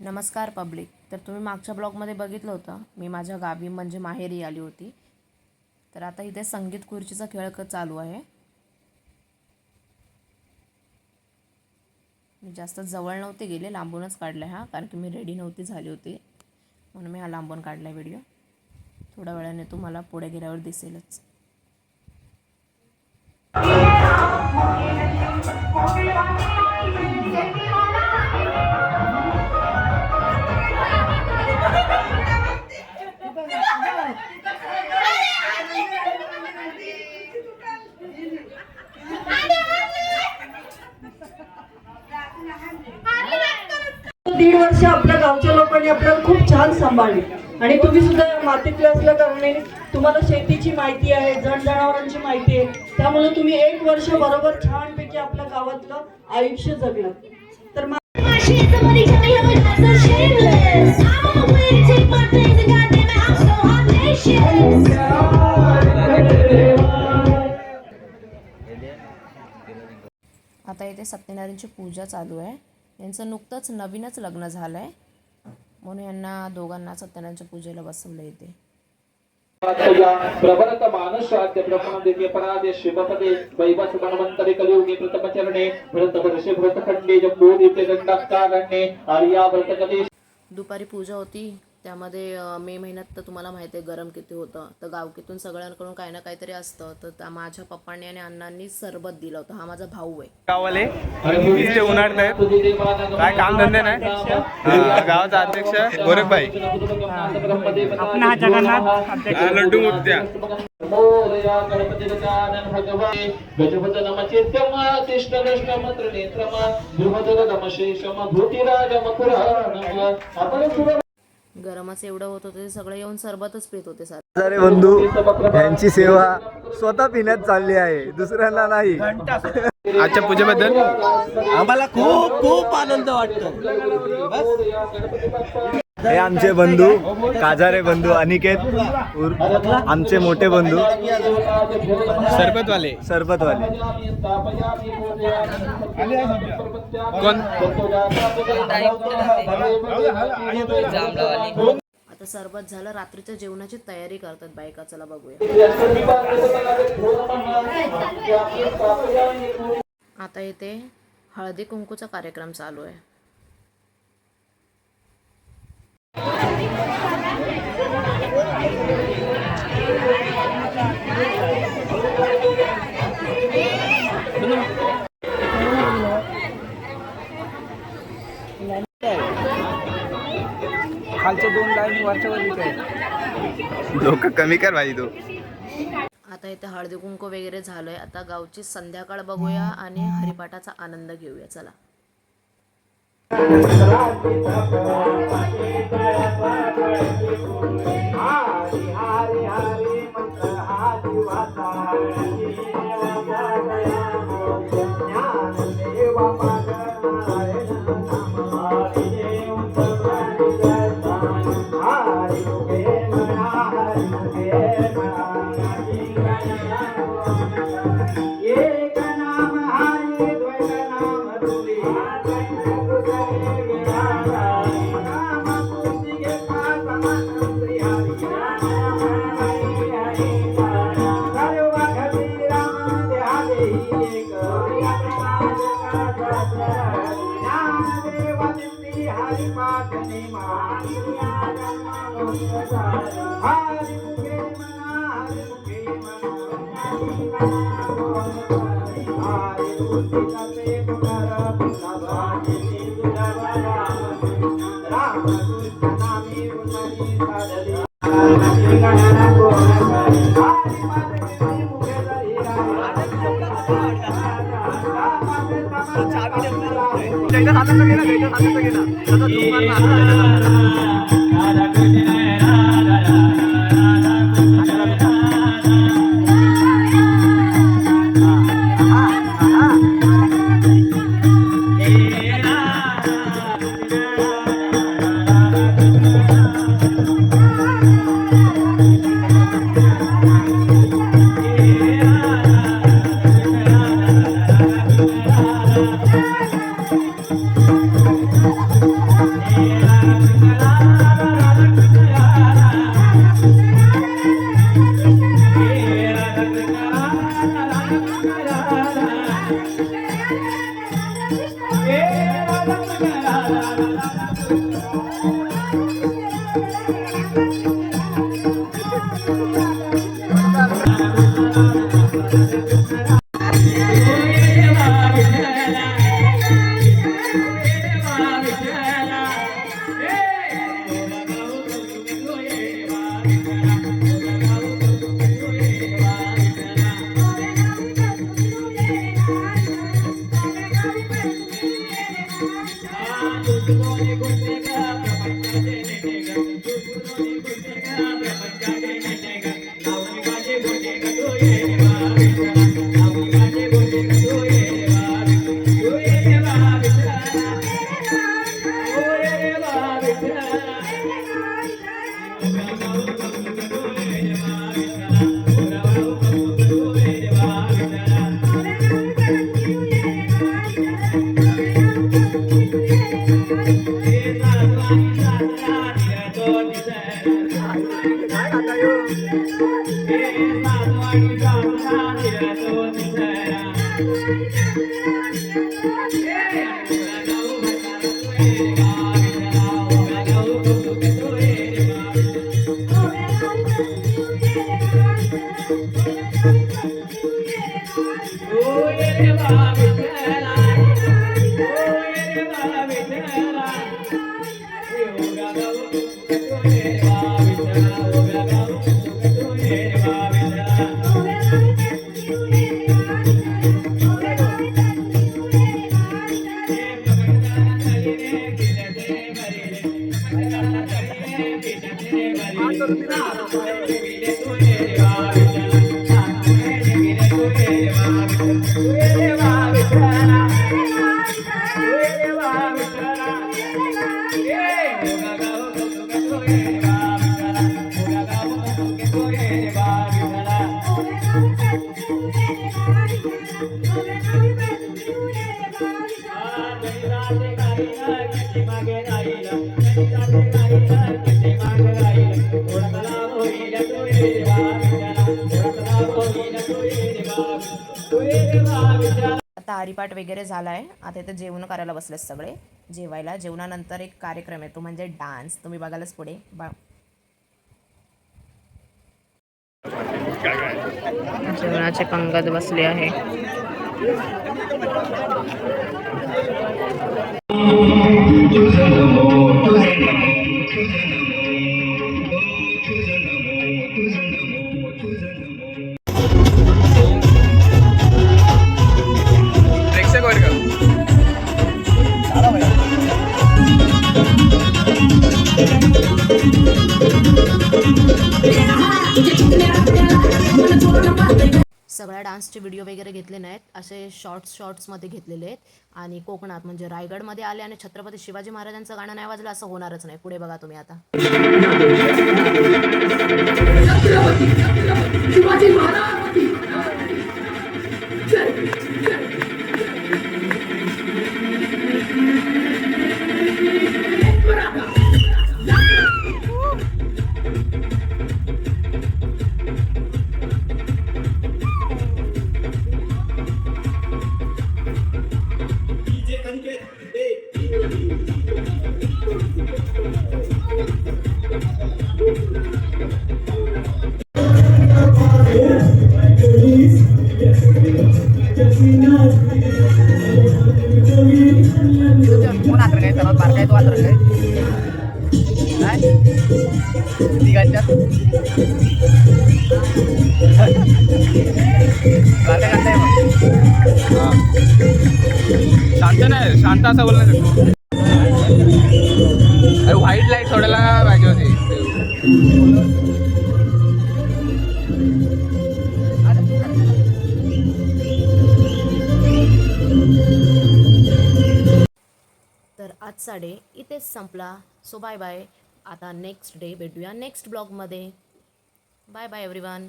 नमस्कार पब्लिक. तर तुम्ही मागच्या ब्लॉगमध्ये बघितलं होतं मी माझ्या गावी म्हणजे माहेरी आली होती. तर आता इथे संगीत खुर्चीचा खेळ चालू आहे. मी जास्त जवळ नव्हते गेले, लांबूनच काढला हा, कारण की मी रेडी नव्हती झाली होती म्हणून मी हा लांबून काढला व्हिडिओ. थोड्या वेळाने तुम्हाला पुढे गेल्यावर दिसेलच. दीड वर्ष आपल्या गावच्या लोकांनी आपल्याला खूप छान सांभाळले आणि तुम्ही सुद्धा मातीतले असल्या कारणाने तुम्हाला शेतीची माहिती आहे, जनावरांची माहिती आहे, त्यामुळे तुम्ही 1 वर्ष बरोबर छानपैकी आपल्या गावातलं आयुष्य जगलं. तर आता इथे सत्यनारायणची पूजा चालू आहे. यांचं नुकतंच नवीनच लग्न झालं आहे म्हणून यांना दोघांना सत्यनारायणच्या पूजेला बसवलं येते. प्रभरत मानसाद्य ब्रह्मदेवी परादे शिवपदे वैवस मनवंतरे कलियुगे प्रथमचरणे भरतवर्षे भरतखंडे जम्बूद्वीपे दंडाकारण्ये आर्यावर्तकते. दुपारी पूजा होती, त्यामध्ये मे महिन्यात तर तुम्हाला माहिती आहे गरम किती होतं. तर गावकीतून सगळ्यांकडून काही ना काहीतरी असतं. तर माझ्या पप्पांनी आणि अण्णांनी सरबत दिलं होतं. हा माझा भाऊ आहे. गावाले इथे उन्हाळ्यात नाही काय काम धंदे नाही. गावाचा अध्यक्ष गोरखभाई, आपण हा जगन्नाथ लड्डू मुत्या मोरया गणपती गजानन भगवान गजपत नमचित्यम तिष्ठदष्टम त्रिनेत्रम ध्रुवदग नमशेषम भूतिराज मकुरानम. आपण गरमच एवढं होत होतं, ते सगळे येऊन सरबतच पित होते. सर सारे बंधू यांची सेवा स्वतः पिण्यात चालली आहे, दुसऱ्यांना नाही. आजच्या पूजेबद्दल आम्हाला खूप खूप आनंद वाटतो. हे आमचे बंधू काजारे बंधू अनिकेत आमचे मोठे बंधू सरबतवाले सरबतवाले. कोण आता सरबत झालं, रात्रीच्या जेवणाची तयारी करतात बायका. चला बघूया. आता इथे हळदी कुंकूचा कार्यक्रम चालू आहे. खालच्या 2 लाईन वरच्या वर लोक कमी कर भाई तू. आता इथे हळदी कुंकू वगैरे झालंय. आता गावची संध्याकाळ बघूया आणि हरिपाठाचा आनंद घेऊया. चला. Yeah. आता हरिपाठ वगैरे झालाय. आता इथे जेवण करायला बसलेत सगळे जेवायला. जेवणानंतर एक कार्यक्रम आहे तो म्हणजे डान्स. तुम्ही बघायलाच पुढे जेवणाची पंगत बसली आहे. प्रेक्षक वर्ग सगळ्या डान्सचे व्हिडिओ वगैरे घेतले नाहीत, असे शॉर्ट्समध्ये घेतलेले आहेत. आणि कोकणात म्हणजे रायगडमध्ये आले आणि छत्रपती शिवाजी महाराजांचं गाणं नाही वाजलं असं होणारच नाही. पुढे बघा तुम्ही आता. कोण आतर काय सर्वात बारका आहे तो आतर काय तिघांच्यात बारका करताय मग शांत नाही, शांत असं बोलणार. अरे व्हाईट लाईट सोडायला पाहिजे होती. तर आजचा डे इथेच संपला. So bye bye. आता नेक्स्ट डे भेटूया नेक्स्ट ब्लॉगमध्ये. Bye bye everyone.